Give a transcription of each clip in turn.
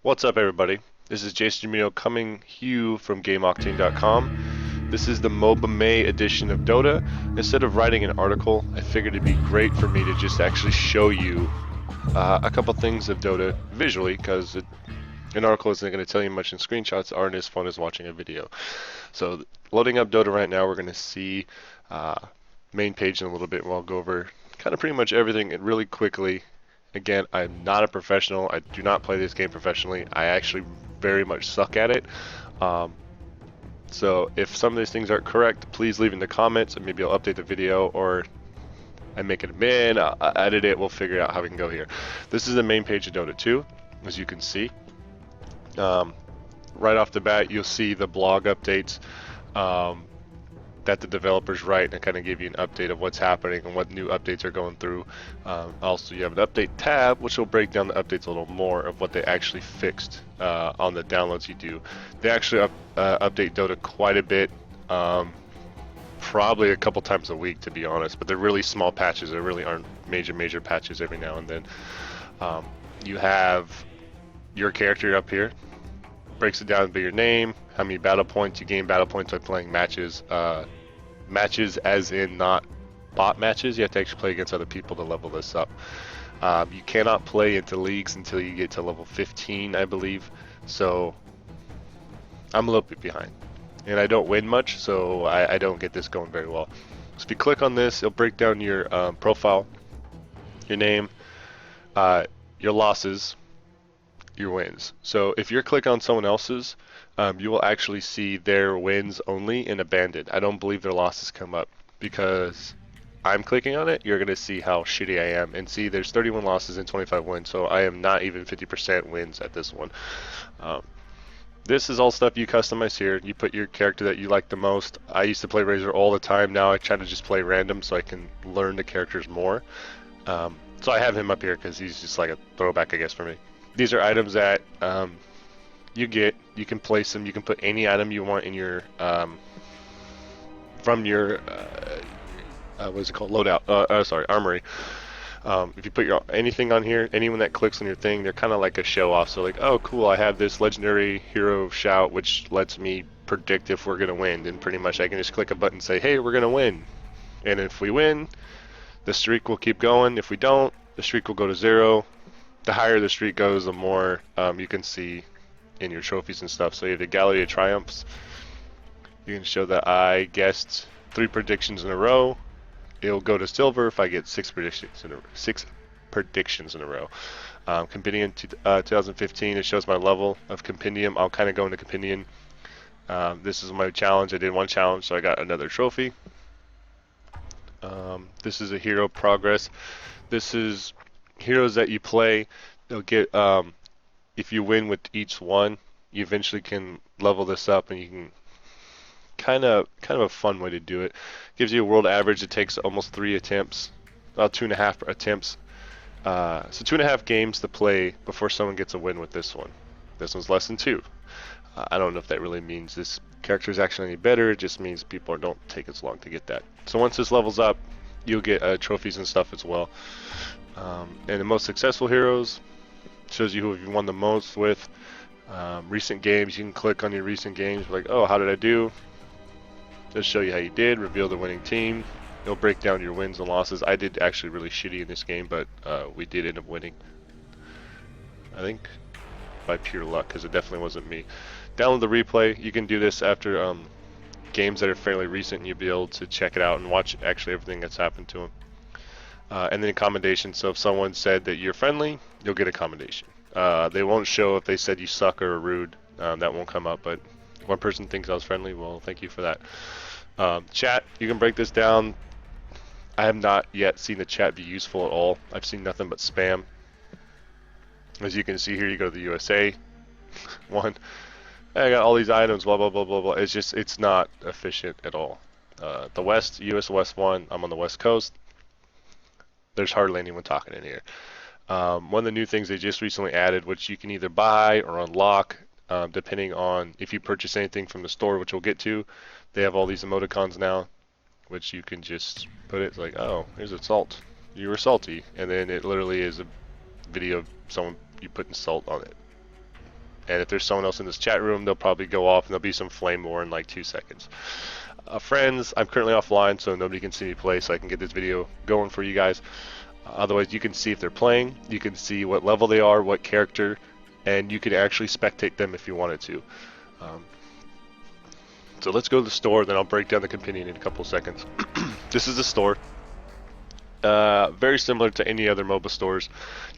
What's up, everybody? This is Jason Jamino coming to you from GameOctane.com. This is the MOBA May edition of Dota. Instead of writing an article, I figured it'd be great for me to just actually show you a couple things of Dota visually, because an article isn't going to tell you much, and screenshots aren't as fun as watching a video. So, loading up Dota right now, we're going to see main page in a little bit, and I'll go over kind of pretty much everything really quickly. Again, I'm not a professional. I do not play this game professionally. I actually very much suck at it. Um, so if some of these things aren't correct, please leave in the comments and maybe I'll update the video, or I make it a min, I'll edit it, we'll figure out how we can go here. This is the main page of Dota 2, as you can see. Right off the bat, you'll see the blog updates that the developers write, and kind of give you an update of what's happening and what new updates are going through. Also, you have an update tab, which will break down the updates a little more of what they actually fixed on the downloads you do. They actually update Dota quite a bit, probably a couple times a week, to be honest, but they're really small patches. There really aren't major patches every now and then. You have your character up here. Breaks it down by your name, how many battle points you gain. Battle points by playing matches. Matches as in not bot matches. You have to actually play against other people to level this up. You cannot play into leagues until you get to level 15, I believe. So I'm a little bit behind. And I don't win much, so I don't get this going very well. So if you click on this, it'll break down your profile, your name, your losses, your wins. So if you click on someone else's, you will actually see their wins only and abandoned. I don't believe their losses come up, because I'm clicking on it. You're going to see how shitty I am, and see there's 31 losses and 25 wins, so I am not even 50% wins at this one. This is all stuff you customize here. You put your character that you like the most. I used to play Razor all the time. Now I try to just play random so I can learn the characters more. So I have him up here because he's just like a throwback, I guess, for me. These are items that you get. You can place them. You can put any item you want in your from your what is it called? Loadout. Sorry, armory. If you put anything on here, anyone that clicks on your thing, they're kind of like a show off. So like, oh cool, I have this legendary hero shout, which lets me predict if we're gonna win. And pretty much I can just click a button and say, hey, we're gonna win. And if we win, the streak will keep going. If we don't, the streak will go to 0. The higher the streak goes, the more you can see in your trophies and stuff. So you have the Gallery of Triumphs. You can show that I guessed 3 predictions in a row. It'll go to silver if I get 6 predictions in a row. Compendium 2015, it shows my level of Compendium. I'll kind of go into Compendium. This is my challenge. I did one challenge, so I got another trophy. This is a hero progress. This is heroes that you play. They'll get if you win with each one, you eventually can level this up, and you can kind of a fun way to do it. Gives you a world average. It takes almost 3 attempts, about 2.5 attempts. So 2.5 games to play before someone gets a win with this one. This one's less than 2. I don't know if that really means this character is actually any better. It just means people don't take as long to get that. So once this levels up, you'll get trophies and stuff as well. And the most successful heroes shows you who you won the most with. Recent games, you can click on your recent games, like, oh, how did I do? Just show you how you did. Reveal the winning team. It'll break down your wins and losses. I did actually really shitty in this game, but we did end up winning. I think by pure luck, because it definitely wasn't me. Download the replay. You can do this after games that are fairly recent, and you'll be able to check it out and watch actually everything that's happened to them. And then commendation. So if someone said that you're friendly, you'll get a commendation. They won't show if they said you suck or are rude. That won't come up, but one person thinks I was friendly. Well, thank you for that. Chat, you can break this down. I have not yet seen the chat be useful at all. I've seen nothing but spam. As you can see here, you go to the USA one. I got all these items, blah, blah, blah, blah, blah. It's not efficient at all. The West, US West 1, I'm on the West Coast. There's hardly anyone talking in here. One of the new things they just recently added, which you can either buy or unlock, depending on if you purchase anything from the store, which we'll get to. They have all these emoticons now, which you can just put it, it's like, oh, here's a salt. You were salty. And then it literally is a video of someone you putting salt on it. And if there's someone else in this chat room, they'll probably go off and there'll be some flame war in like 2 seconds. Friends, I'm currently offline, so nobody can see me play, so I can get this video going for you guys. Otherwise, you can see if they're playing, you can see what level they are, what character, and you can actually spectate them if you wanted to. So let's go to the store, then I'll break down the companion in a couple of seconds. This is the store. Very similar to any other MOBA stores.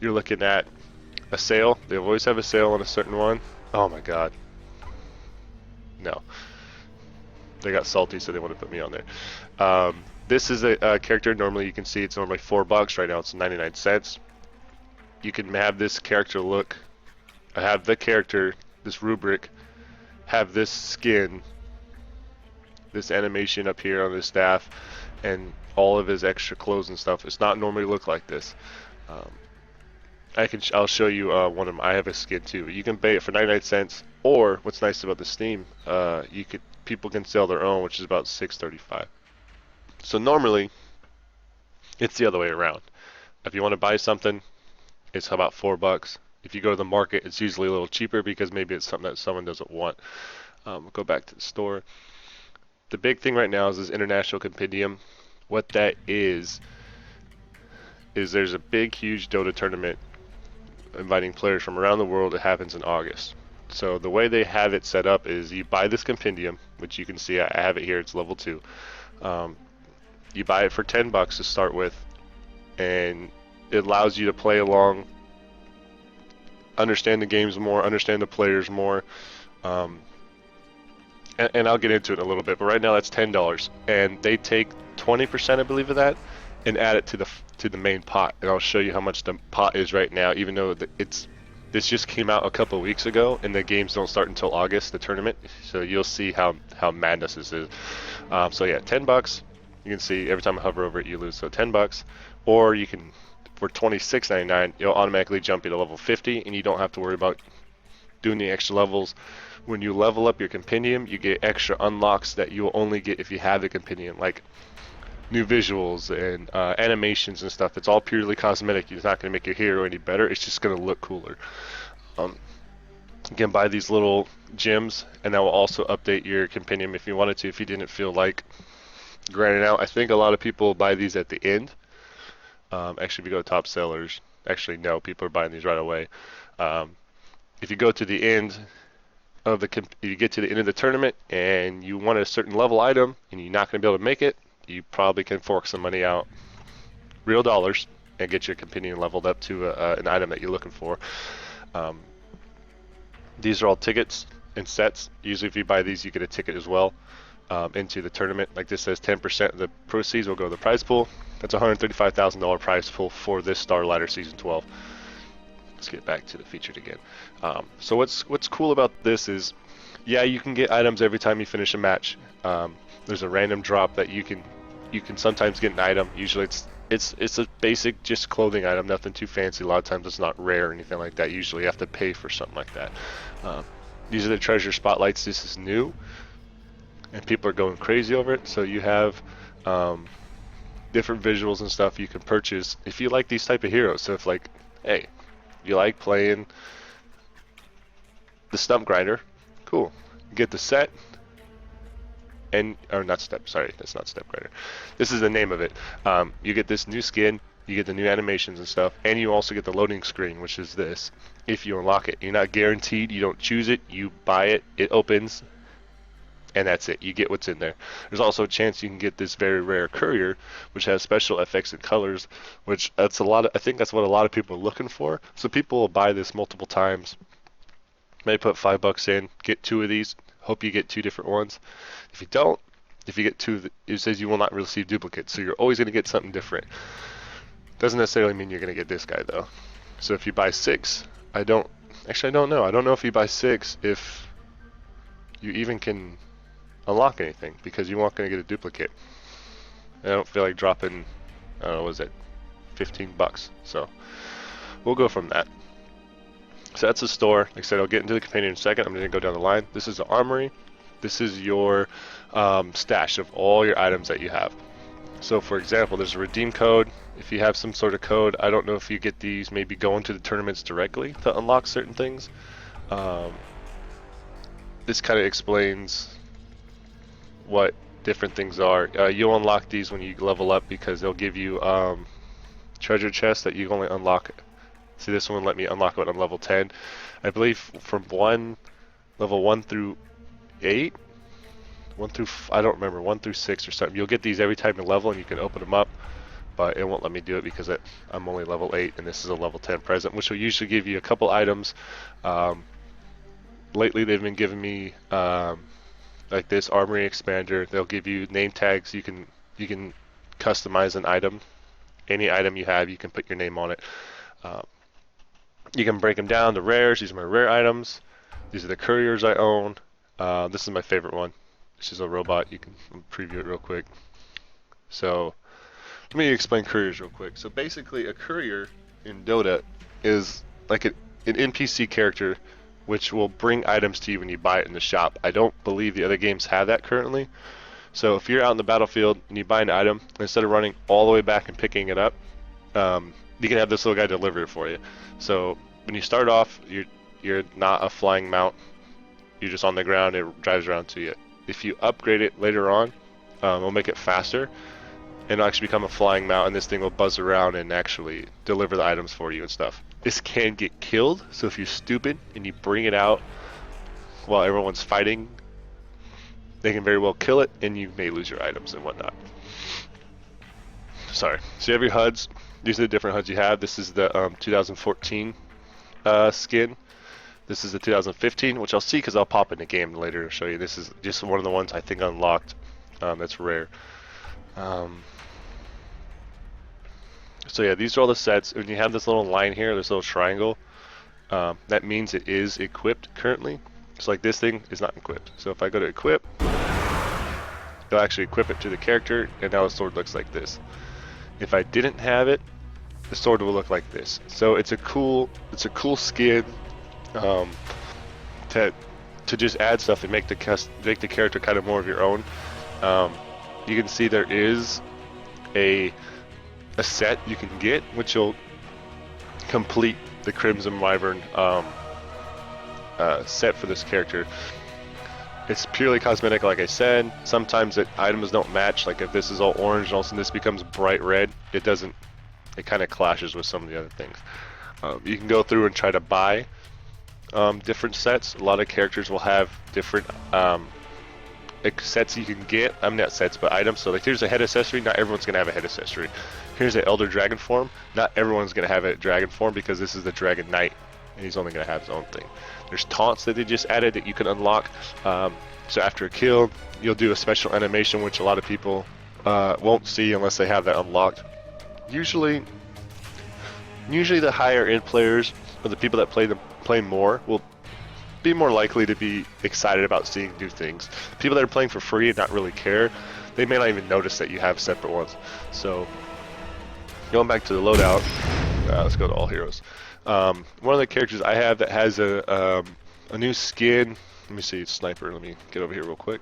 You're looking at a sale. They always have a sale on a certain one. Oh my god. No. They got salty, so they want to put me on there. This is a character. Normally you can see it's normally $4. Right now it's 99 cents. You can have this character look, have the character, this rubric, have this skin, this animation up here on his staff, and all of his extra clothes and stuff. It's not normally look like this. I'll show you one of them. I have a skin too. You can buy it for 99 cents, or what's nice about the Steam, people can sell their own, which is about $6.35. So normally, it's the other way around. If you want to buy something, it's about $4. If you go to the market, it's usually a little cheaper because maybe it's something that someone doesn't want. We'll go back to the store. The big thing right now is this international compendium. What that is there's a big, huge DotA tournament inviting players from around the world. It happens in August. So the way they have it set up is you buy this compendium, which you can see I have it here. It's level 2. You buy it for $10 to start with, and it allows you to play along, understand the games more, understand the players more. And I'll get into it in a little bit, but right now that's $10, and they take 20%, I believe, of that and add it to the main pot. And I'll show you how much the pot is right now, even though this just came out a couple of weeks ago, and the games don't start until August, the tournament. So you'll see how madness this is. So yeah, $10. You can see every time I hover over it, you lose. So $10, or you can, for $26.99, you'll automatically jump you to level 50, and you don't have to worry about doing the extra levels. When you level up your compendium, you get extra unlocks that you will only get if you have the compendium, like new visuals and animations and stuff. It's all purely cosmetic. It's not going to make your hero any better. It's just going to look cooler. You can buy these little gems, and that will also update your compendium if you wanted to, if you didn't feel like grinding out. I think a lot of people buy these at the end. Actually, if you go to top sellers, actually no, people are buying these right away. If you go to the end of you get to the end of the tournament and you want a certain level item and you're not going to be able to make it, you probably can fork some money out, real dollars, and get your compendium leveled up to an item that you're looking for. These are all tickets and sets. Usually if you buy these, you get a ticket as well into the tournament. Like this says 10% of the proceeds will go to the prize pool. That's a $135,000 prize pool for this Star Ladder Season 12. Let's get back to the featured again. So what's cool about this is, yeah, you can get items every time you finish a match. There's a random drop that you can sometimes get an item. Usually it's a basic just clothing item, nothing too fancy. A lot of times it's not rare or anything like that. Usually you have to pay for something like that. These are the treasure spotlights. This is new, and people are going crazy over it. So you have different visuals and stuff you can purchase if you like these type of heroes. So if, like, hey, you like playing the stump grinder, cool, get the set. And, or not step, sorry, that's not step grinder. This is the name of it. You get this new skin, you get the new animations and stuff, and you also get the loading screen, which is this. If you unlock it, you're not guaranteed, you don't choose it, you buy it, it opens, and that's it. You get what's in there. There's also a chance you can get this very rare courier, which has special effects and colors, which that's I think that's what a lot of people are looking for. So people will buy this multiple times. Maybe put $5 in, get 2 of these. Hope you get 2 different ones. If you don't, if you get 2, it says you will not receive duplicates. So you're always going to get something different. Doesn't necessarily mean you're going to get this guy though. So if you buy 6, I don't know. I don't know if you buy 6 if you even can unlock anything, because you aren't going to get a duplicate. I don't feel like dropping, I don't know, what is it, $15? So we'll go from that. So that's the store. Like I said, I'll get into the companion in a second. I'm going to go down the line. This is the armory. This is your stash of all your items that you have. So for example, there's a redeem code. If you have some sort of code, I don't know if you get these maybe going to the tournaments directly to unlock certain things. Um, this kind of explains what different things are. You'll unlock these when you level up because they'll give you treasure chests that you only unlock. See, this one let me unlock it on level 10. I believe from level 1 through 8, I don't remember, 1 through 6 or something. You'll get these every time you level and you can open them up, but it won't let me do it because I'm only level 8 and this is a level 10 present, which will usually give you a couple items. Lately they've been giving me like this armory expander. They'll give you name tags. You can customize an item. Any item you have, you can put your name on it. You can break them down to rares. These are my rare items. These are the couriers I own. This is my favorite one. This is a robot. You can preview it real quick. So let me explain couriers real quick. So basically a courier in DotA is like an NPC character which will bring items to you when you buy it in the shop. I don't believe the other games have that currently. So if you're out in the battlefield and you buy an item, instead of running all the way back and picking it up, you can have this little guy deliver it for you. So when you start off, you're not a flying mount. You're just on the ground. It drives around to you. If you upgrade it later on, it'll make it faster, and it'll actually become a flying mount, and this thing will buzz around and actually deliver the items for you and stuff. This can get killed, so if you're stupid and you bring it out while everyone's fighting, they can very well kill it, and you may lose your items and whatnot. Sorry. So you have your HUDs. These are the different HUDs you have. This is the 2014 skin. This is the 2015, which I'll see because I'll pop in the game later to show you. This is just one of the ones I think unlocked. That's rare. So yeah, these are all the sets. When you have this little line here, this little triangle, that means it is equipped currently. So like this thing is not equipped. So if I go to equip, it'll actually equip it to the character, and now the sword looks like this. If I didn't have it, the sword will look like this. So it's a cool skin to just add stuff and make the character kind of more of your own. You can see there is a set you can get, which will complete the Crimson Wyvern set for this character. It's purely cosmetic, like I said. Sometimes items don't match. Like if this is all orange and all of a sudden this becomes bright red, it kind of clashes with some of the other things. You can go through and try to buy different sets. A lot of characters will have different sets you can get. Not sets, but items. So like here's a head accessory. Not everyone's gonna have a head accessory. Here's an Elder Dragon form. Not everyone's gonna have a dragon form because this is the Dragon Knight, and he's only gonna have his own thing. There's taunts that they just added that you can unlock. So after a kill, you'll do a special animation, which a lot of people won't see unless they have that unlocked. Usually the higher end players or the people that play more will be more likely to be excited about seeing new things. People that are playing for free and not really care, they may not even notice that you have separate ones. So going back to the loadout, let's go to all heroes. One of the characters I have that has a new skin. Let me see, sniper. Let me get over here real quick.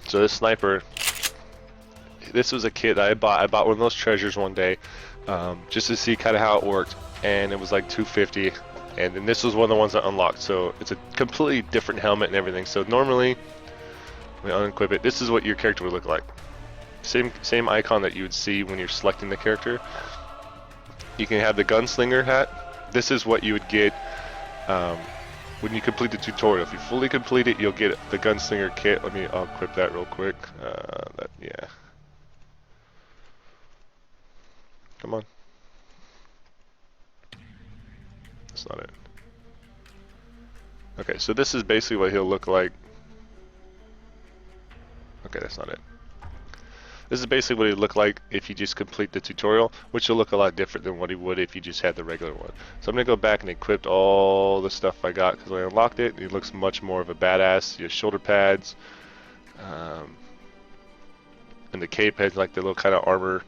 So this sniper, this was a kit that I bought. I bought one of those treasures one day, just to see kind of how it worked, and it was like $250. And then this was one of the ones that unlocked. So it's a completely different helmet and everything. So normally, we unequip it. This is what your character would look like. Same icon that you would see when you're selecting the character. You can have the gunslinger hat. This is what you would get when you complete the tutorial. If you fully complete it, you'll get the gunslinger kit. I'll equip that real quick. Yeah. Come on. That's not it. Okay, so this is basically what he'll look like. Okay, that's not it. This is basically what he'd look like if you just complete the tutorial, which will look a lot different than what he would if you just had the regular one. So I'm going to go back and equip all the stuff I got, because when I unlocked it, he looks much more of a badass. He has shoulder pads, and the cape has like the little kind of armor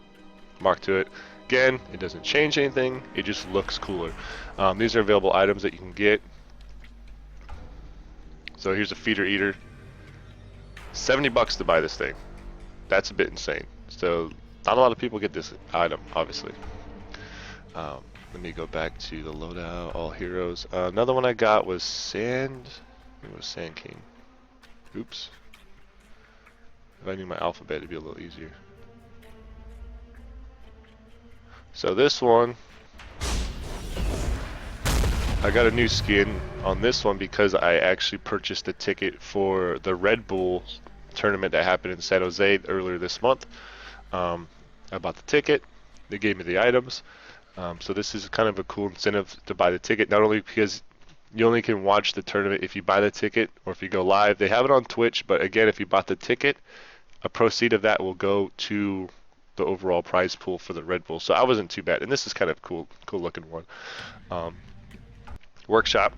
mark to it. Again, it doesn't change anything, it just looks cooler. These are available items that you can get. So here's a feeder eater. $70 to buy this thing. That's a bit insane. So not a lot of people get this item, obviously. Let me go back to the loadout, all heroes. Another one I got was Sand. It was Sand King. Oops. If I knew my alphabet, it'd be a little easier. So this one, I got a new skin on this one because I actually purchased a ticket for the Red Bull tournament that happened in San Jose earlier this month. I bought the ticket. They gave me the items. So this is kind of a cool incentive to buy the ticket, not only because you only can watch the tournament if you buy the ticket or if you go live. They have it on Twitch, but again, if you bought the ticket, a proceed of that will go to the overall prize pool for the Red Bull. So I wasn't too bad, and this is kind of cool looking one. Workshop.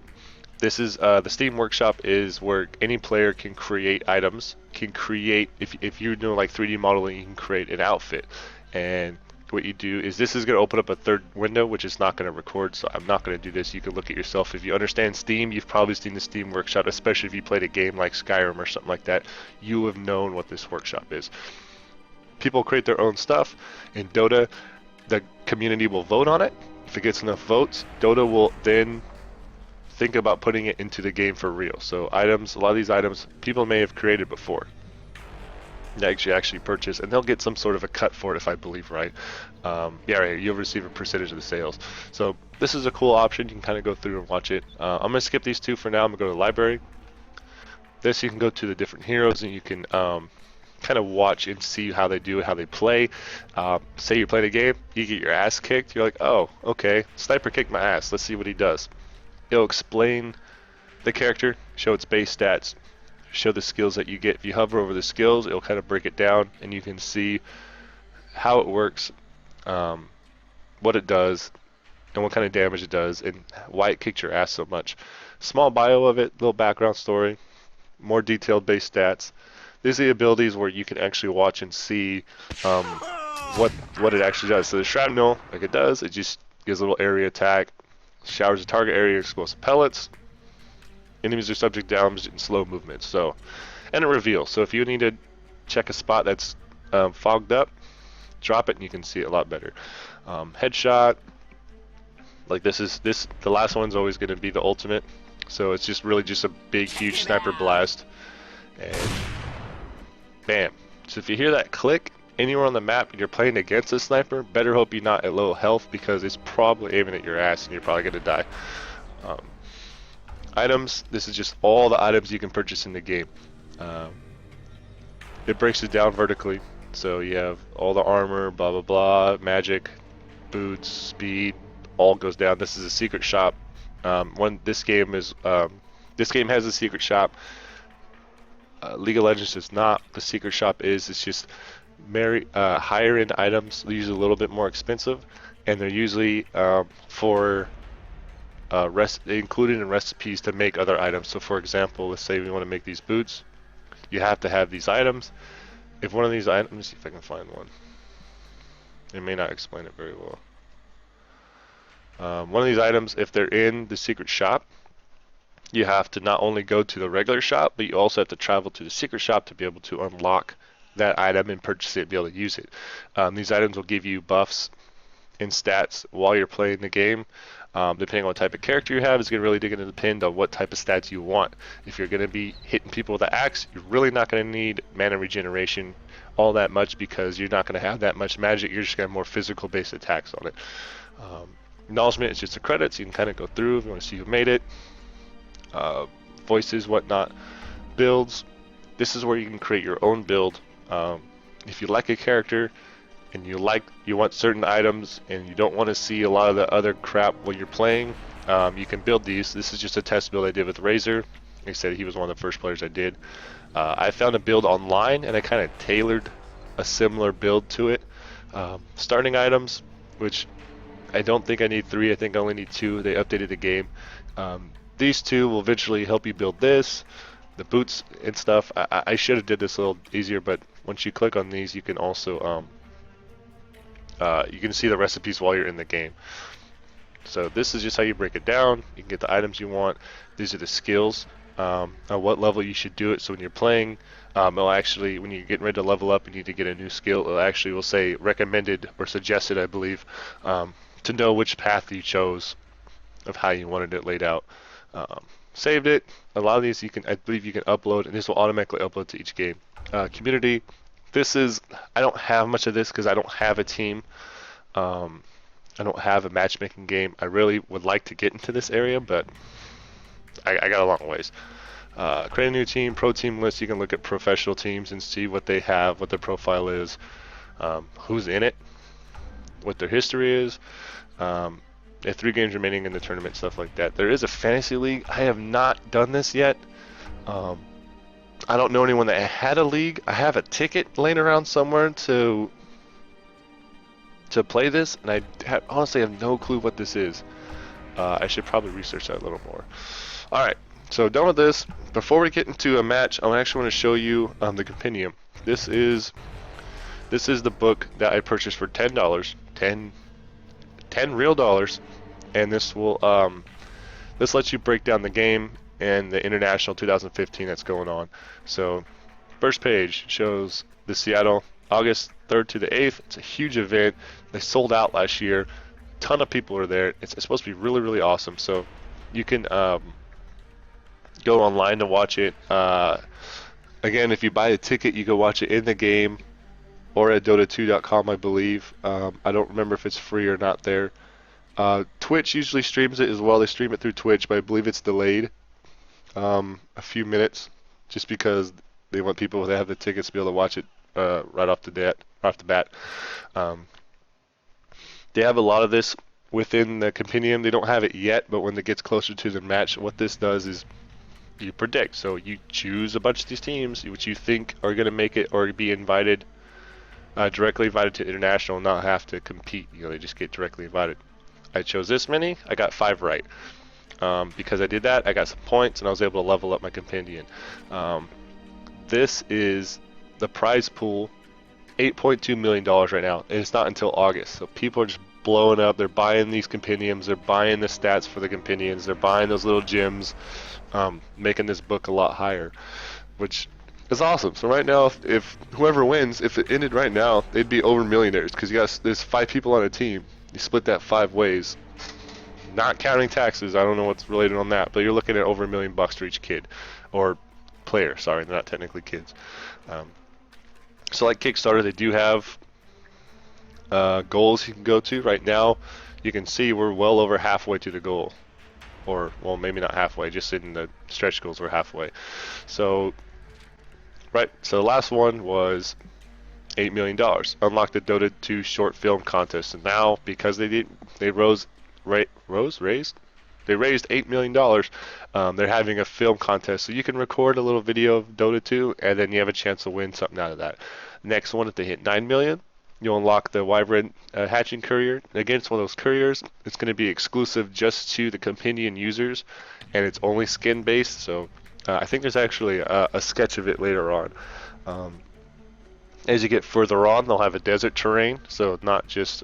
This is the Steam Workshop is where any player can create items. Can create if you're doing like 3D modeling, you can create an outfit. And what you do is this is going to open up a third window, which is not going to record, so I'm not going to do this. You can look at yourself. If you understand Steam, you've probably seen the Steam Workshop, especially if you played a game like Skyrim or something like that. You have known what this workshop is. People create their own stuff. In Dota, the community will vote on it. If it gets enough votes, Dota will then think about putting it into the game for real. So items, a lot of these items, people may have created before. They actually purchase, and they'll get some sort of a cut for it if I believe right. Yeah, right here, you'll receive a percentage of the sales. So this is a cool option. You can kind of go through and watch it. I'm going to skip these two for now. I'm going to go to the library. This you can go to the different heroes, and you can kind of watch and see how they do it, how they play. Say you're playing a game, you get your ass kicked. You're like, oh, okay, Sniper kicked my ass. Let's see what he does. It'll explain the character, show its base stats, show the skills that you get. If you hover over the skills, it'll kind of break it down, and you can see how it works, what it does, and what kind of damage it does, and why it kicked your ass so much. Small bio of it, little background story, more detailed base stats. These are the abilities where you can actually watch and see what it actually does. So the shrapnel, like it does, it just gives a little area attack, showers the target area, explosive pellets. Enemies are subject to damage in slow movement. So, and a reveal. So if you need to check a spot that's fogged up, drop it and you can see it a lot better. Headshot. Like the last one's always going to be the ultimate. So it's just really just a big, huge sniper blast, and bam. So if you hear that click anywhere on the map and you're playing against a sniper, better hope you're not at low health, because it's probably aiming at your ass and you're probably going to die. Items, this is just all the items you can purchase in the game. It breaks it down vertically, so you have all the armor, blah blah blah, magic, boots, speed, all goes down. This is a secret shop. This game has a secret shop. League of Legends does not. The secret shop it's just higher end items. They're usually a little bit more expensive, and they're usually for included in recipes to make other items. So for example, let's say we want to make these boots, you have to have these items. If one of these items, let me see if I can find one. It may not explain it very well. One of these items, if they're in the secret shop, you have to not only go to the regular shop, but you also have to travel to the secret shop to be able to unlock that item and purchase it and be able to use it. These items will give you buffs and stats while you're playing the game. Depending on what type of character you have, it's going to really depend on what type of stats you want. If you're going to be hitting people with an axe, you're really not going to need mana regeneration all that much, because you're not going to have that much magic. You're just going to have more physical based attacks on it. Acknowledgement is just the credits. You can kind of go through if you want to see who made it. Voices, whatnot. Builds. This is where you can create your own build. If you like a character and you want certain items and you don't want to see a lot of the other crap while you're playing, you can build these. This is just a test build I did with Razor. Like I said, he was one of the first players I did. I found a build online and I kind of tailored a similar build to it. Starting items, which I don't think I need 3, I think I only need 2. They updated the game. These 2 will eventually help you build this, the boots and stuff. I should have did this a little easier, but once you click on these, you can also you can see the recipes while you're in the game. So this is just how you break it down. You can get the items you want. These are the skills, on what level you should do it. So when you're playing, it'll actually, when you're getting ready to level up and you need to get a new skill, it actually will say recommended or suggested, I believe, to know which path you chose of how you wanted it laid out. Saved it. A lot of these I believe you can upload, and this will automatically upload to each game. Community. I don't have much of this because I don't have a team. I don't have a matchmaking game. I really would like to get into this area, but I got a long ways. Create a new team, pro team list. You can look at professional teams and see what they have, what their profile is, who's in it, what their history is. They have 3 games remaining in the tournament, stuff like that. There is a fantasy league. I have not done this yet. I don't know anyone that had a league. I have a ticket laying around somewhere to play this, and I honestly have no clue what this is. I should probably research that a little more. Alright, so done with this. Before we get into a match, I actually want to show you the compendium. This is the book that I purchased for $10, 10 real dollars, and this will this lets you break down the game and the international 2015 that's going on. So first page shows the Seattle, August 3rd to the 8th. It's a huge event. They sold out last year. A ton of people are there. It's supposed to be really, really awesome. So you can go online to watch it. Again, if you buy a ticket, you can watch it in the game or at DotA2.com, I believe. I don't remember if it's free or not there. Twitch usually streams it as well. They stream it through Twitch, but I believe it's delayed a few minutes, just because they want people that have the tickets to be able to watch it right off the bat. They have a lot of this within the compendium. They don't have it yet, but when it gets closer to the match, what this does is you predict. So you choose a bunch of these teams which you think are going to make it or be invited, directly invited to international, and not have to compete. They just get directly invited. I chose this many. I got 5 right. Because I did that, I got some points, and I was able to level up my compendium. This is the prize pool, $8.2 million right now, and it's not until August. So people are just blowing up. They're buying these compendiums. They're buying the stats for the compendiums. They're buying those little gems, making this book a lot higher, which is awesome. So right now, if whoever wins, if it ended right now, they'd be over millionaires, because there's 5 people on a team. You split that 5 ways. Not counting taxes, I don't know what's related on that, but you're looking at over $1 million for each kid, or player. Sorry, they're not technically kids. So like Kickstarter, they do have goals you can go to. Right now, you can see we're well over halfway to the goal, or well, maybe not halfway. Just in the stretch goals, we're halfway. So the last one was $8 million. Unlock the Dota 2 short film contest, and now because they raised $8 million. They're having a film contest, so you can record a little video of Dota 2, and then you have a chance to win something out of that. Next one, if they hit 9 million, you'll unlock the Wyvern hatching courier. Again, it's one of those couriers. It's going to be exclusive just to the compendium users, and it's only skin based. So I think there's actually a sketch of it later on. As you get further on, they'll have a desert terrain, so not just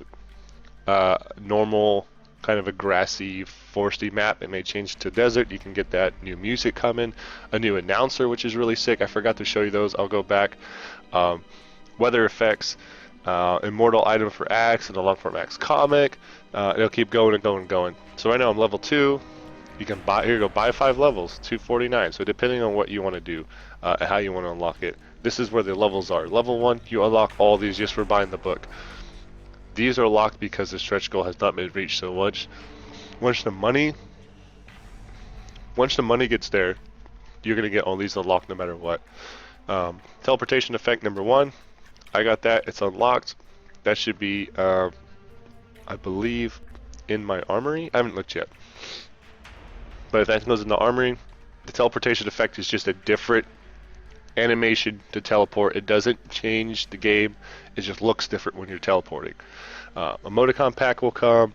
normal kind of a grassy, foresty map. It may change to desert. You can get that new music coming, a new announcer, which is really sick. I forgot to show you those. I'll go back. Weather effects, immortal item for Axe, and a long form Axe comic. It'll keep going and going and going. So right now I'm level 2. You can buy 5 levels, $249. So depending on what you want to do, and how you want to unlock it, this is where the levels are. Level 1, you unlock all these just for buying the book. These are locked because the stretch goal has not been reached. So once the money gets there, you're gonna get all these unlocked no matter what. Teleportation effect number 1, I got that. It's unlocked. That should be, I believe, in my armory. I haven't looked yet. But if that goes in the armory, the teleportation effect is just a different animation to teleport. It doesn't change the game. It just looks different when you're teleporting. Emoticon pack will come.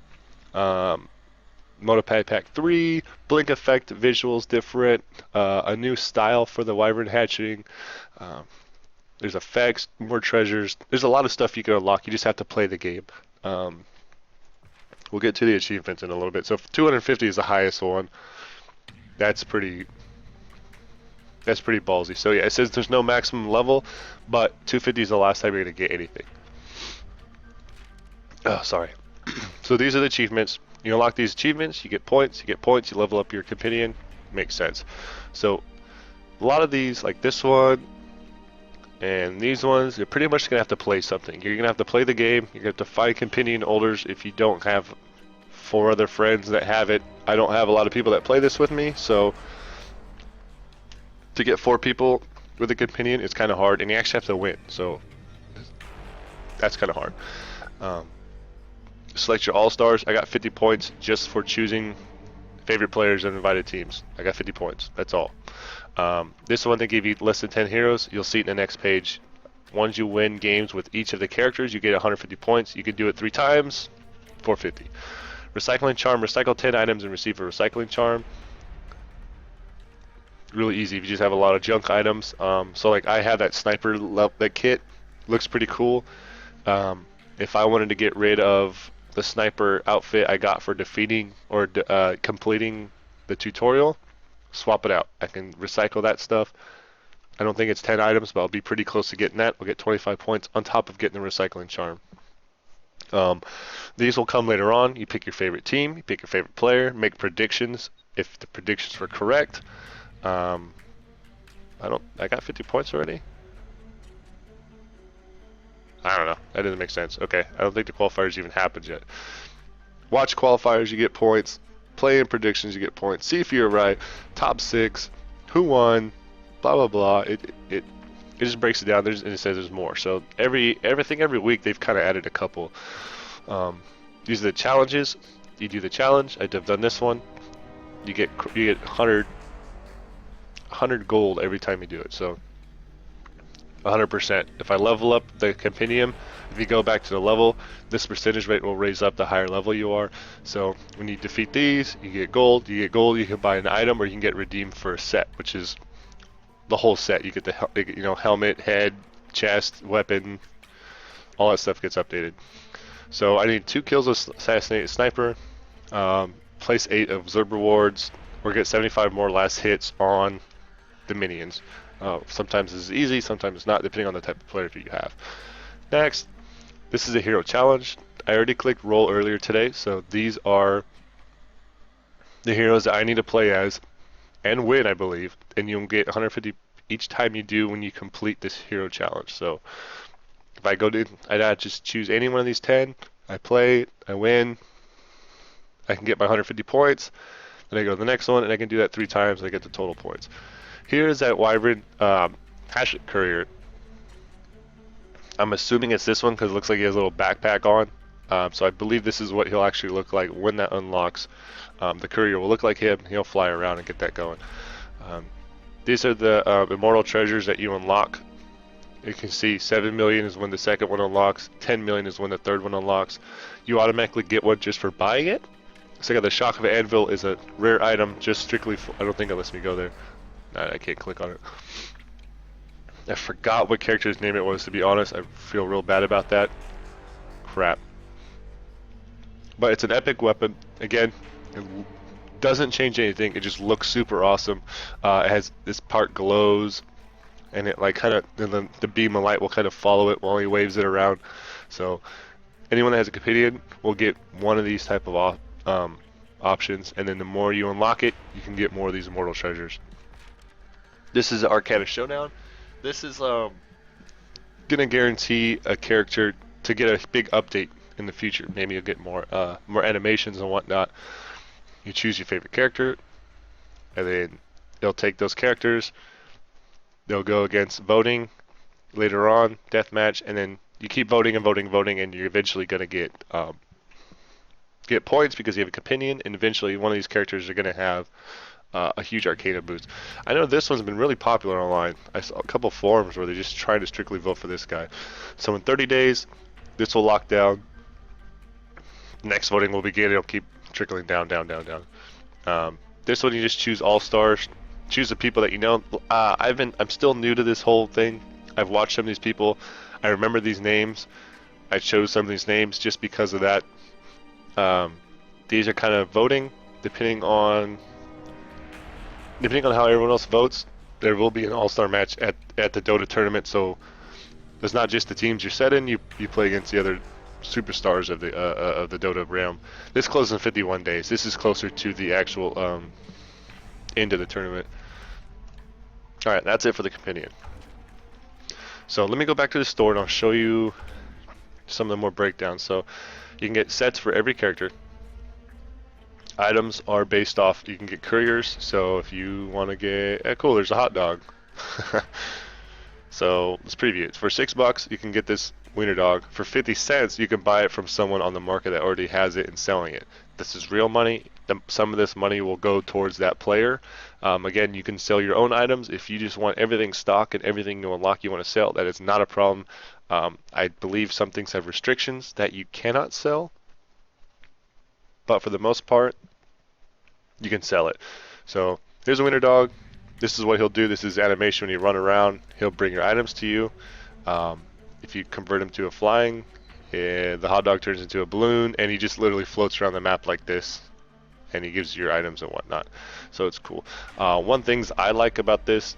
Emoticon pack 3. Blink effect visuals different. A new style for the Wyvern hatching. There's effects, more treasures. There's a lot of stuff you can unlock. You just have to play the game. We'll get to the achievements in a little bit. So 250 is the highest one. That's pretty ballsy. So yeah, it says there's no maximum level, but 250 is the last time you're gonna get anything. Oh, sorry. So these are the achievements. You unlock these achievements, you get points, you level up your companion. Makes sense. So a lot of these, like this one and these ones, you're pretty much gonna have to play something. You're gonna have to play the game. You're gonna have to find companion holders if you don't have 4 other friends that have it. I don't have a lot of people that play this with me, so to get 4 people with a companion, it's kind of hard, and you actually have to win. So that's kind of hard. Select your all-stars. I got 50 points just for choosing favorite players and invited teams. I got 50 points. That's all. This one, they give you less than 10 heroes. You'll see it in the next page. Once you win games with each of the characters, you get 150 points. You can do it 3 times, 450. Recycling charm. Recycle 10 items and receive a recycling charm. Really easy if you just have a lot of junk items. So like I have that sniper that kit. Looks pretty cool. If I wanted to get rid of the sniper outfit I got for defeating or completing the tutorial, swap it out. I can recycle that stuff. I don't think it's 10 items, but I'll be pretty close to getting that. I'll get 25 points on top of getting the recycling charm. These will come later on. You pick your favorite team, you pick your favorite player, make predictions. If the predictions were correct, I got 50 points already. I don't know. That doesn't make sense. Okay, I don't think the qualifiers even happened yet. Watch qualifiers, you get points. Play in predictions, you get points. See if you're right. Top 6, who won, blah blah blah. It just breaks it down. And it says there's more. So every week they've kind of added a couple. These are the challenges. You do the challenge. I've done this one. You get 100 gold every time you do it. So 100%. If I level up the compendium, if you go back to the level, this percentage rate will raise up the higher level you are. So when you defeat these, you get gold. You can buy an item, or you can get redeemed for a set, which is the whole set. You get the helmet, head, chest, weapon, all that stuff gets updated. So I need 2 kills of assassinated sniper, place 8 of Zerb rewards, or get 75 more last hits on the minions. Sometimes this is easy, sometimes it's not, depending on the type of player you have. Next, this is a hero challenge. I already clicked roll earlier today, so these are the heroes that I need to play as and win, I believe, and you'll get 150 each time you do when you complete this hero challenge. So if I go to, I'd just choose any one of these 10, I play, I win, I can get my 150 points, then I go to the next one, and I can do that 3 times, and I get the total points. Here's that Wyvern Hatchet Courier. I'm assuming it's this one because it looks like he has a little backpack on. So I believe this is what he'll actually look like when that unlocks. The courier will look like him. He'll fly around and get that going. These are the immortal treasures that you unlock. You can see 7 million is when the second one unlocks. 10 million is when the third one unlocks. You automatically get one just for buying it. So I got the Shock of Anvil is a rare item, just strictly for, I don't think it lets me go there. I can't click on it. I forgot what character's name it was, to be honest. I feel real bad about that. Crap. But it's an epic weapon. Again, it doesn't change anything. It just looks super awesome. It has this part glows, and it like kind of the beam of light will kind of follow it while he waves it around. So anyone that has a companion will get one of these type of options, and then the more you unlock it, you can get more of these immortal treasures. This is Arcana Showdown. This is gonna guarantee a character to get a big update in the future. Maybe you'll get more animations and whatnot. You choose your favorite character, and then they'll take those characters. They'll go against voting later on, deathmatch, and then you keep voting and voting and voting, and you're eventually gonna get points because you have a companion, and eventually one of these characters are gonna have a huge Arcana boost. I know this one's been really popular online. I saw a couple forums where they're just trying to strictly vote for this guy. So in 30 days, this will lock down. Next voting will begin. It'll keep trickling down, down, down, down. This one you just choose all stars. Choose the people that you know. I'm still new to this whole thing. I've watched some of these people. I remember these names. I chose some of these names just because of that. These are kind of voting depending on how everyone else votes. There will be an all-star match at the DotA tournament, so it's not just the teams you're set in. You play against the other superstars of the Dota realm. This closed in 51 days. This is closer to the actual end of the tournament. All right, that's it for the companion. So let me go back to the store and I'll show you some of the more breakdowns. So you can get sets for every character. Items are based off, you can get couriers, so if you want to get, cool, there's a hot dog. So let's preview it. For $6 you can get this wiener dog. For 50 cents you can buy it from someone on the market that already has it and selling it. This is real money. Some of this money will go towards that player. Again, you can sell your own items. If you just want everything stock and everything to unlock you want to sell, that is not a problem. I believe some things have restrictions that you cannot sell, but for the most part you can sell it. So here's a wiener dog. This is what he'll do. This is animation when you run around. He'll bring your items to you. If you convert him to a flying, the hot dog turns into a balloon, and he just literally floats around the map like this, and he gives you your items and whatnot. So it's cool. One things I like about this,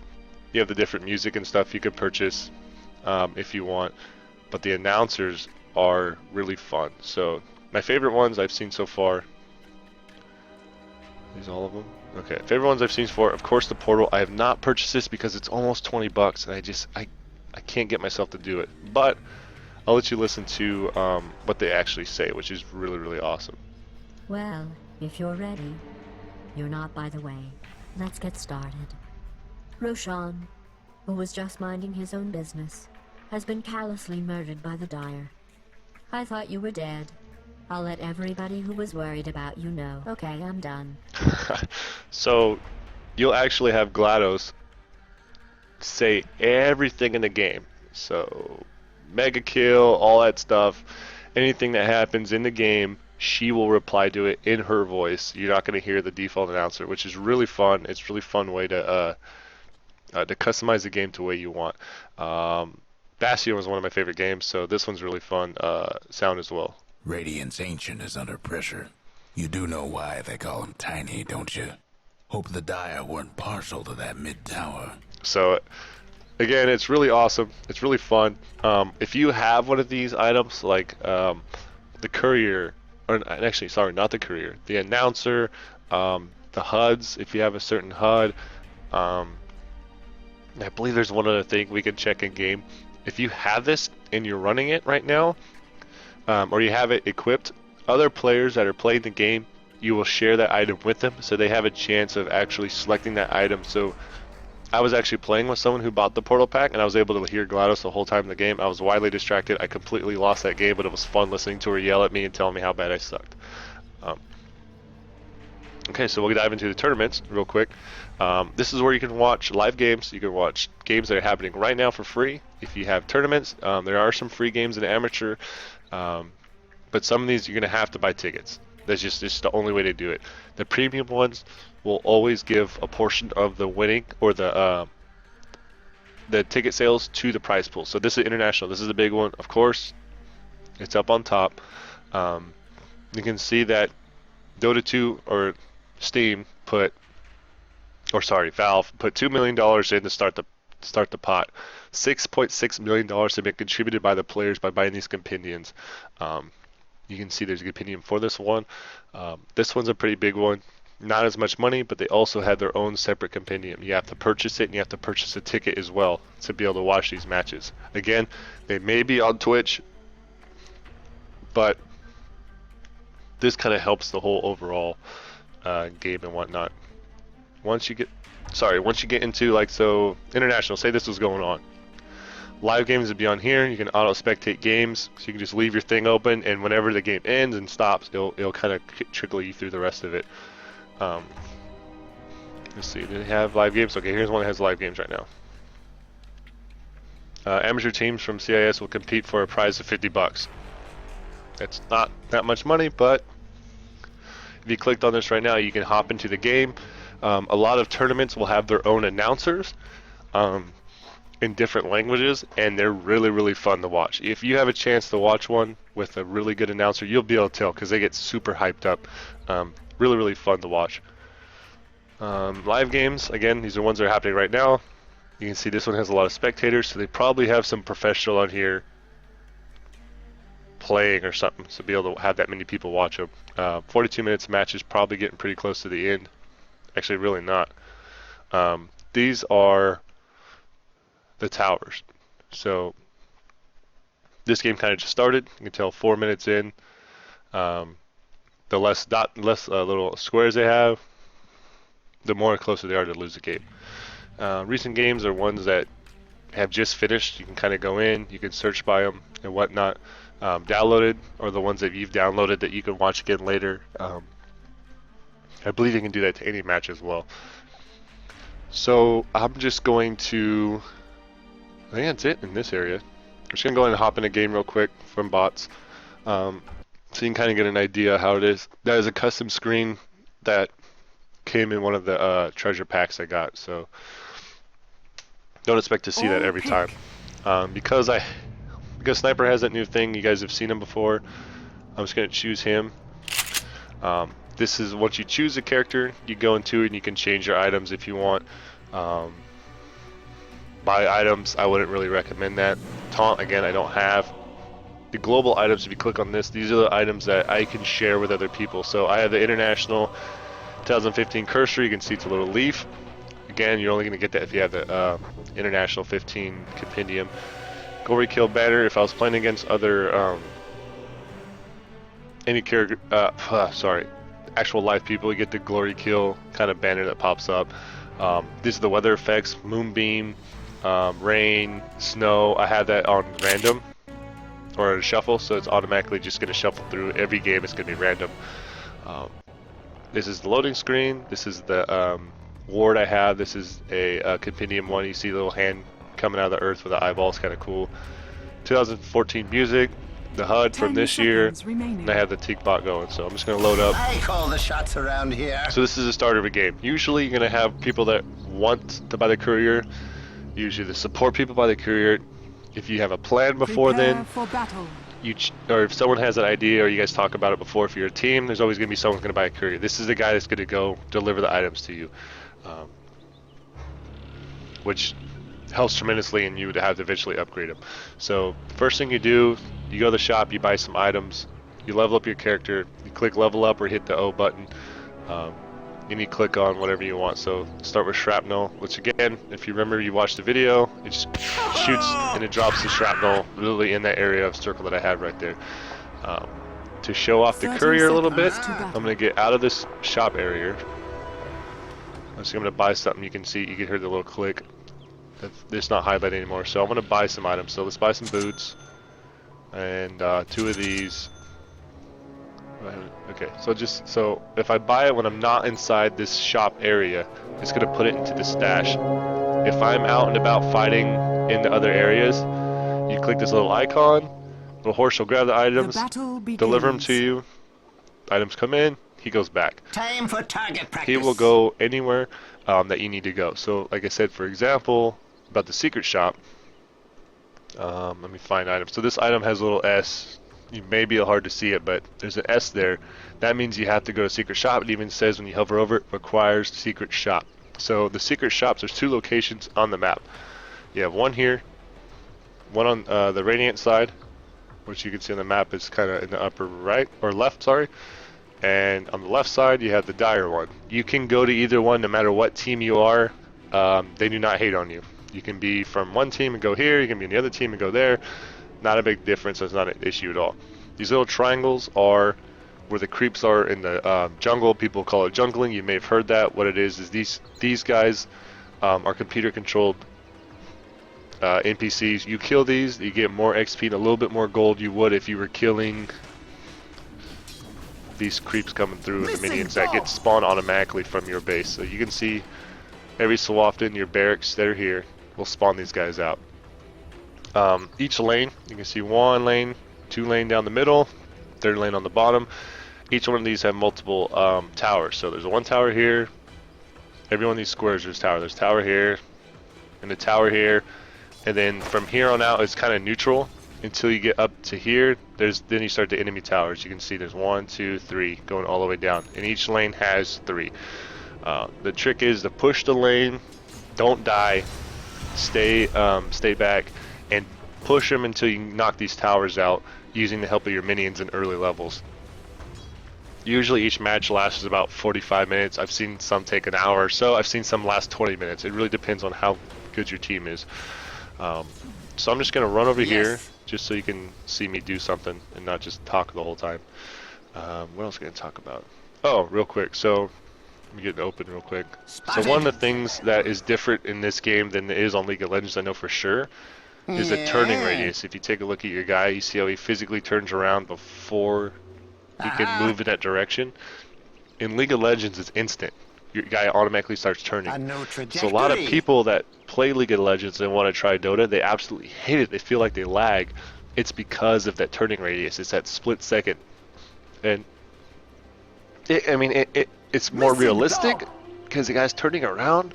you have the different music and stuff you can purchase if you want, but the announcers are really fun. So my favorite ones I've seen so far, these all of them? Okay, favorite ones I've seen so far, of course, the Portal. I have not purchased this because it's almost $20, and I can't get myself to do it. But I'll let you listen to what they actually say, which is really, really awesome. Well, if you're ready. You're not, by the way. Let's get started. Roshan, who was just minding his own business, has been callously murdered by the Dyer. I thought you were dead. I'll let everybody who was worried about you know. Okay, I'm done. So, you'll actually have GLaDOS say everything in the game. So, mega kill, all that stuff, anything that happens in the game, she will reply to it in her voice. You're not going to hear the default announcer, which is really fun. It's a really fun way to customize the game to the way you want. Bastion was one of my favorite games, so this one's really fun sound as well. Radiant's Ancient is under pressure. You do know why they call him Tiny, don't you? Hope the Dire weren't partial to that mid-tower. So, again, it's really awesome. It's really fun. If you have one of these items, like the courier, or actually, sorry, not the courier, the announcer, the HUDs, if you have a certain HUD, I believe there's one other thing we can check in game. If you have this and you're running it right now, or you have it equipped, other players that are playing the game, you will share that item with them, so they have a chance of actually selecting that item. So I was actually playing with someone who bought the Portal Pack, and I was able to hear GLaDOS the whole time in the game. I was widely distracted. I completely lost that game, but it was fun listening to her yell at me and tell me how bad I sucked. Okay, so we'll dive into the tournaments real quick. This is where you can watch live games. You can watch games that are happening right now for free. If you have tournaments, there are some free games in amateur, but some of these you're going to have to buy tickets. That's just the only way to do it. The premium ones will always give a portion of the winning or the ticket sales to the prize pool. So this is international. This is the big one. Of course, it's up on top. You can see that Dota 2 or Steam Valve put $2 million in to start the pot. $6.6 million have been contributed by the players by buying these compendiums. You can see there's a compendium for this one. This one's a pretty big one. Not as much money, but they also have their own separate compendium. You have to purchase it, and you have to purchase a ticket as well to be able to watch these matches. Again, they may be on Twitch, but this kind of helps the whole overall game and whatnot. Once you get into international, say this was going on. Live games would be on here. You can auto spectate games, so you can just leave your thing open, and whenever the game ends and stops, it'll kind of trickle you through the rest of it. Let's see, do they have live games? Okay, here's one that has live games right now. Amateur teams from CIS will compete for a prize of $50. It's not that much money, but if you clicked on this right now, you can hop into the game. A lot of tournaments will have their own announcers in different languages, and they're really, really fun to watch. If you have a chance to watch one with a really good announcer, you'll be able to tell because they get super hyped up. Really, really fun to watch. Live games, again, these are ones that are happening right now. You can see this one has a lot of spectators, so they probably have some professional on here playing or something, so be able to have that many people watch them. 42 minutes match is probably getting pretty close to the end. Actually, really not. These are the towers. So this game kind of just started. You can tell 4 minutes in. The less little squares they have, the more closer they are to lose the game. Recent games are ones that have just finished. You can kind of go in, you can search by them and whatnot. Downloaded are the ones that you've downloaded that you can watch again later. I believe you can do that to any match as well. So I'm just going to, I think that's it in this area. I'm just going to go ahead and hop in a game real quick from bots. So you can kind of get an idea how it is. That is a custom screen that came in one of the treasure packs I got. So don't expect to see that every time. Because Sniper has that new thing, you guys have seen him before. I'm just going to choose him. This is once you choose a character, you go into it and you can change your items if you want. Buy items, I wouldn't really recommend that. Taunt, again, I don't have. The global items, if you click on this, these are the items that I can share with other people. So I have the International 2015 cursor. You can see it's a little leaf. Again, you're only going to get that if you have the International 15 compendium. Glory kill banner. If I was playing against other any character, actual live people, you get the glory kill kind of banner that pops up. These are the weather effects: moonbeam, rain, snow. I have that on random or shuffle, so it's automatically just going to shuffle through every game. It's going to be random. This is the loading screen. This is the ward I have. This is a compendium one. You see the little hand coming out of the earth with the eyeballs, kind of cool. 2014 music, the HUD from this year, and I have the Teak bot going. So I'm just going to load up. I call the shots around here. So this is the start of a game. Usually you're going to have people that want to buy the courier. Usually the support people buy the courier. If you have a plan before then, or if someone has an idea or you guys talk about it before, if you're a team, there's always going to be someone who's going to buy a courier. This is the guy that's going to go deliver the items to you, which helps tremendously, and you would have to eventually upgrade them. So first thing you do, you go to the shop, you buy some items, you level up your character, you click level up or hit the O button, and you click on whatever you want. So start with shrapnel, which again, if you remember, you watched the video, it just shoots and it drops the shrapnel literally in that area of circle that I had right there. To show off the courier a little bit, I'm going to get out of this shop area. I'm going to buy something. You can see, you can hear the little click. It's not highlighted anymore, so I'm going to buy some items. So let's buy some boots and 2 of these. Okay, so if I buy it when I'm not inside this shop area, it's going to put it into the stash. If I'm out and about fighting in the other areas, you click this little icon, little horse will grab the items, deliver them to you, items come in, he goes back. Time for target practice. He will go anywhere that you need to go. So like I said, for example, about the secret shop, let me find items. So this item has a little S. You may be hard to see it, but there's an S there. That means you have to go to secret shop. It even says when you hover over it, requires secret shop. So the secret shops, there's 2 locations on the map. You have one here, one on the Radiant side, which you can see on the map is kind of in the upper right, or left, sorry. And on the left side, you have the Dire one. You can go to either one no matter what team you are. They do not hate on you. You can be from one team and go here, you can be in the other team and go there. Not a big difference, it's not an issue at all. These little triangles are where the creeps are in the jungle. People call it jungling. You may have heard that. What it is these guys are computer controlled NPCs. You kill these, you get more XP and a little bit more gold you would if you were killing these creeps coming through, and the minions that get spawned automatically from your base. So you can see every so often your barracks that are here will spawn these guys out. Each lane, you can see 1 lane, 2 lane down the middle, 3rd lane on the bottom. Each one of these have multiple towers. So there's 1 tower here. Every one of these squares there's tower. There's tower here, and a tower here, and then from here on out it's kind of neutral until you get up to here. Then you start the enemy towers. You can see there's 1, 2, 3 going all the way down, and each lane has 3. The trick is to push the lane, don't die, stay back, and push them until you knock these towers out. using the help of your minions in early levels. Usually each match lasts about 45 minutes. I've seen some take an hour or so. I've seen some last 20 minutes. It really depends on how good your team is. So I'm just going to run over here just so you can see me do something and not just talk the whole time. What else are we going to talk about? Oh, real quick. So let me get it open real quick. So one of the things that is different in this game than it is on League of Legends, I know for sure, is the turning radius. If you take a look at your guy, you see how he physically turns around before he can move in that direction. In League of Legends, it's instant. Your guy automatically starts turning. So a lot of people that play League of Legends and want to try Dota, they absolutely hate it. They feel like they lag. It's because of that turning radius. It's that split second. And it's more realistic because the guy's turning around,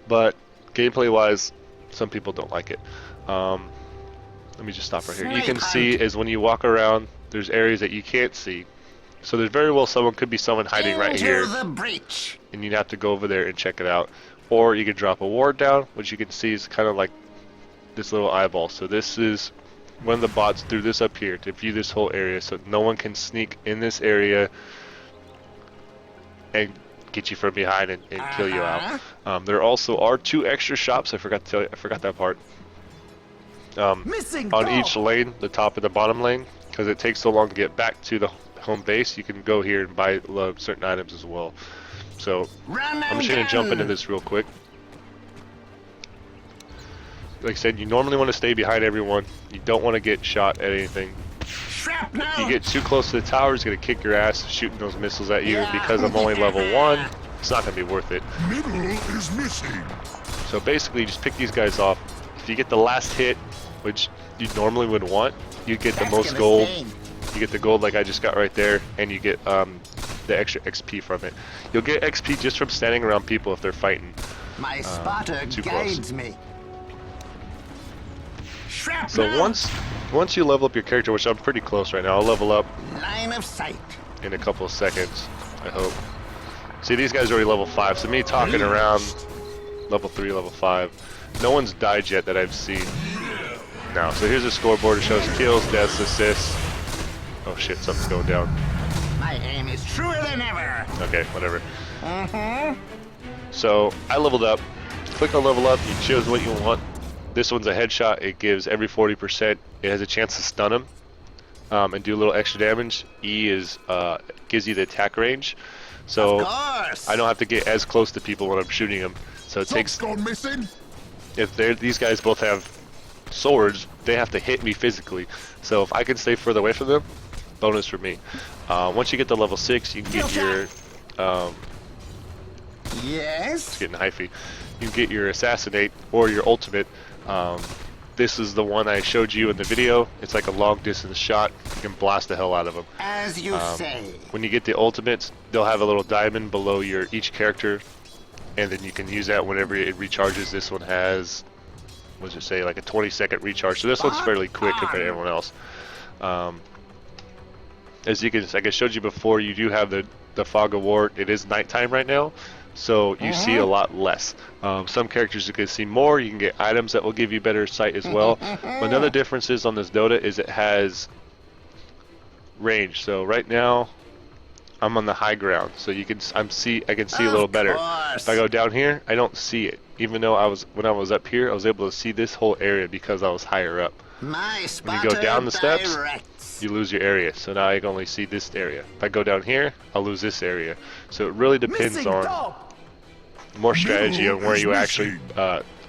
but gameplay-wise, some people don't like it. Let me just stop right here. You can see is when you walk around, there's areas that you can't see. So there's very well could be someone hiding right here, and you'd have to go over there and check it out. Or you could drop a ward down, which you can see is kind of like this little eyeball. So this is one of the bots threw this up here to view this whole area, so no one can sneak in this area and get you from behind and kill you out. There also are 2 extra shops. I forgot to tell you. I forgot that part. On each lane, the top and the bottom lane, because it takes so long to get back to the home base, you can go here and buy certain items as well. So I'm just going to jump into this real quick. Like I said, you normally want to stay behind everyone. You don't want to get shot at anything. If you get too close to the tower, it's going to kick your ass shooting those missiles at you. And because I'm only level 1, it's not going to be worth it. Middle is missing. So basically, just pick these guys off. If you get the last hit, which you normally would want, you get the most gold. You get the gold like I just got right there, and you get the extra XP from it. You'll get XP just from standing around people if they're fighting. My spotter guides me. So once you level up your character, which I'm pretty close right now, I'll level up Line of sight in a couple of seconds, I hope. See, these guys are already level 5, so me talking around level 3, level 5. No one's died yet that I've seen. No, so here's a scoreboard. It shows kills, deaths, assists. Oh shit, something's going down. My aim is truer than ever. Okay, whatever. So I leveled up. Click on level up. You choose what you want. This one's a headshot. It gives every 40%. It has a chance to stun them and do a little extra damage. E is gives you the attack range. So I don't have to get as close to people when I'm shooting them. So it takes. If these guys both have swords, they have to hit me physically. So if I can stay further away from them, bonus for me. Once you get to level 6, you can get your it's getting hyphy. You can get your assassinate or your ultimate. This is the one I showed you in the video. It's like a long distance shot. You can blast the hell out of them. As you say. When you get the ultimates, they'll have a little diamond below each character, and then you can use that whenever it recharges. This one has, what does it say, like a 20-second recharge. So this one's fairly quick compared to everyone else. As you can, like I showed you before, you do have the fog of war. It is nighttime right now, so you see a lot less. Some characters you can see more. You can get items that will give you better sight as well. But another difference is on this Dota is it has range. So right now I'm on the high ground, so I can see a little better. If I go down here, I don't see it. Even though when I was up here, I was able to see this whole area because I was higher up. When you go down the steps, you lose your area. So now I can only see this area. If I go down here, I'll lose this area. So it really depends on more strategy on where you actually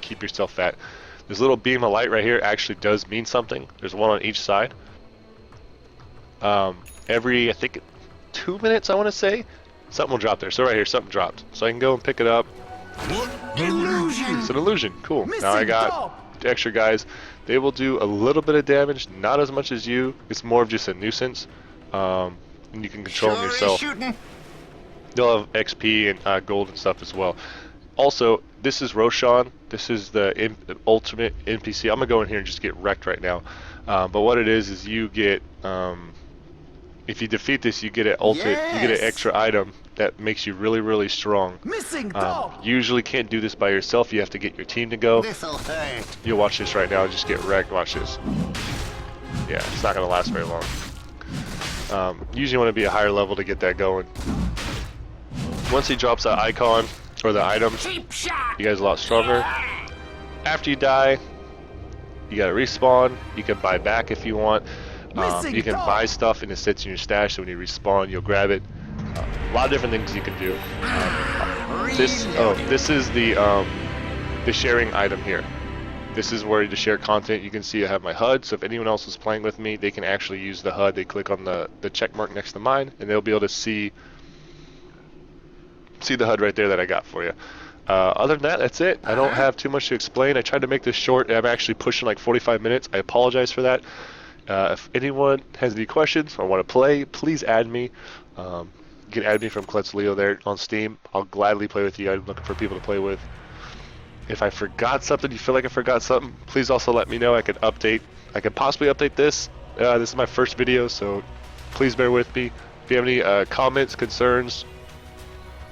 keep yourself at. This little beam of light right here actually does mean something. There's one on each side. Every, I think, 2 minutes, I want to say, something will drop there. So right here, something dropped. So I can go and pick it up. It's an illusion. Cool. Now I got extra guys. They will do a little bit of damage, not as much as you. It's more of just a nuisance. And you can control them yourself. They'll have XP and gold and stuff as well. Also, this is Roshan. This is the ultimate NPC. I'm going to go in here and just get wrecked right now. But what it is you get, if you defeat this, you get an ultimate, you get an extra item that makes you really, really strong. Usually can't do this by yourself. You have to get your team to go. This'll hurt. You'll watch this right now. Just get wrecked. Watch this. yeah, it's not going to last very long. Usually want to be a higher level to get that going. Once he drops that icon or the item, Cheap shot. you guys are a lot stronger. After you die, you gotta respawn. You can buy back if you want. You can buy stuff and it sits in your stash, so when you respawn, you'll grab it. A lot of different things you can do. This is the sharing item here. This is where to share content. You can see I have my HUD, so if anyone else is playing with me, they can actually use the HUD. They click on the check mark next to mine, and they'll be able to see the HUD right there that I got for you. Other than that, that's it. I don't have too much to explain. I tried to make this short, and I'm actually pushing like 45 minutes. I apologize for that. If anyone has any questions or want to play, please add me. You can add me from Klutz Leo there on Steam. I'll gladly play with you. I'm looking for people to play with. If I forgot something, you feel like I forgot something, please also let me know. I could possibly update this. This is my first video, so please bear with me. If you have any comments, concerns,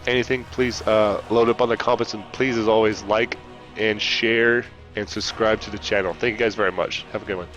anything, please load up on the comments, and please, as always, like and share and subscribe to the channel. Thank you guys very much. Have a good one.